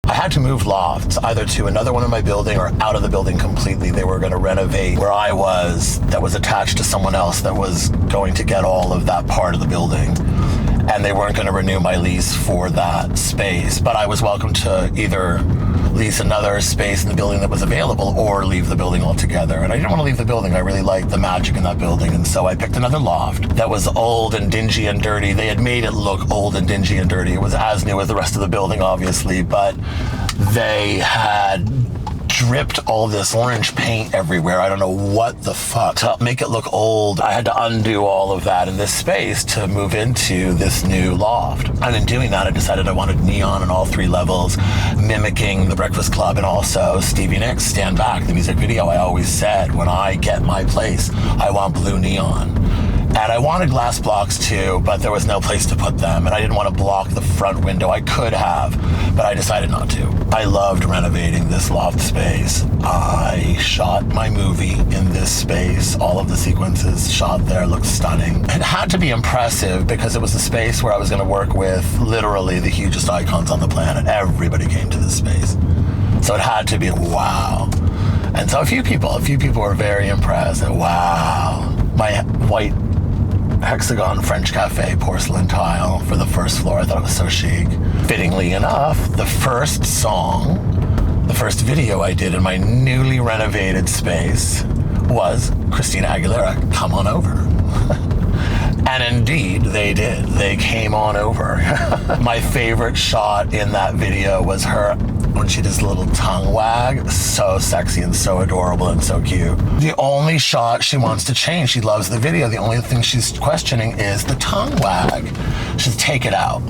I had to move Lofts either to another one in my building or out of the building completely. They were going to renovate where I was, that was attached to someone else that was going to get all of that part of the building. And they weren't going to renew my lease for that space. But I was welcome to either lease another space in the building that was available or leave the building altogether. And I didn't want to leave the building. I really liked the magic in that building. And so I picked another loft that was old and dingy and dirty. They had made it look old and dingy and dirty. It was as new as the rest of the building, obviously, but they had dripped all this orange paint everywhere. I don't know what the fuck. To make it look old, I had to undo all of that in this space to move into this new loft. And in doing that, I decided I wanted neon on all 3 levels, mimicking The Breakfast Club and also Stevie Nicks' Stand Back, the music video. I always said, when I get my place, I want blue neon. And I wanted glass blocks too, but there was no place to put them. And I didn't want to block the front window. I could have, but I decided not to. I loved renovating this loft space. I shot my movie in this space. All of the sequences shot there looked stunning. It had to be impressive because it was a space where I was going to work with literally the hugest icons on the planet. Everybody came to this space. So it had to be wow. And so a few people were very impressed. Wow. My white hexagon French cafe porcelain tile for the first floor. I thought it was so chic. Fittingly enough, the first video I did in my newly renovated space was Christina Aguilera, Come On Over. And indeed, they did. They came on over. My favorite shot in that video was her when she does a little tongue wag. So sexy and so adorable and so cute. The only shot she wants to change, she loves the video, the only thing she's questioning is the tongue wag. She says, take it out.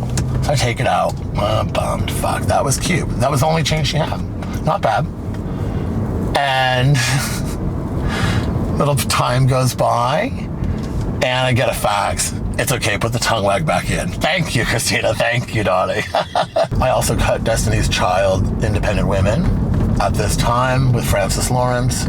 So I take it out. Bummed. Fuck, that was cute. That was the only change she had. Not bad. And little time goes by, and I get a fax. It's okay, put the tongue wag back in. Thank you, Christina. Thank you, darling. I also cut Destiny's Child, Independent Women at this time with Francis Lawrence.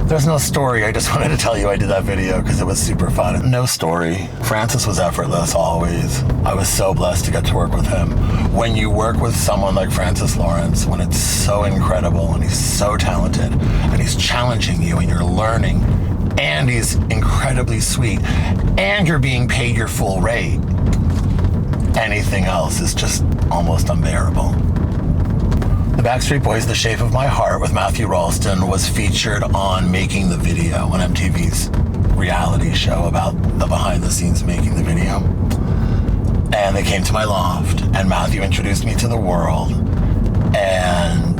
There's no story. I just wanted to tell you I did that video because it was super fun. No story. Francis was effortless always. I was so blessed to get to work with him. When you work with someone like Francis Lawrence, when it's so incredible and he's so talented and he's challenging you and you're learning, and he's incredibly sweet, and you're being paid your full rate, anything else is just almost unbearable. The Backstreet Boys' The Shape of My Heart with Matthew Ralston was featured on Making the Video, on MTV's reality show about the behind the scenes making the video. And they came to my loft, and Matthew introduced me to the world, and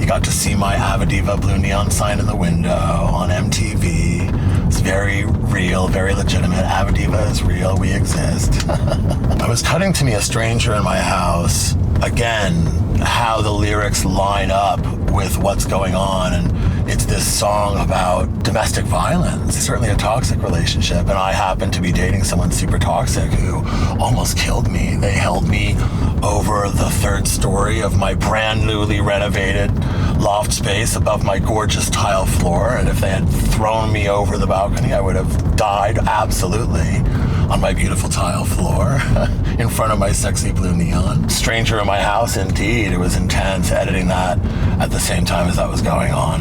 you got to see my Aviddiva blue neon sign in the window on MTV. It's very real, very legitimate. Aviddiva is real, we exist. I was cutting To Me a Stranger in My House. Again, how the lyrics line up with what's going on, and it's this song about domestic violence, certainly a toxic relationship, and I happened to be dating someone super toxic who almost killed me. They held me over the 3rd story of my brand newly renovated loft space above my gorgeous tile floor, and if they had thrown me over the balcony, I would have died absolutely on my beautiful tile floor in front of my sexy blue neon. Stranger in My House, indeed. It was intense editing that at the same time as that was going on.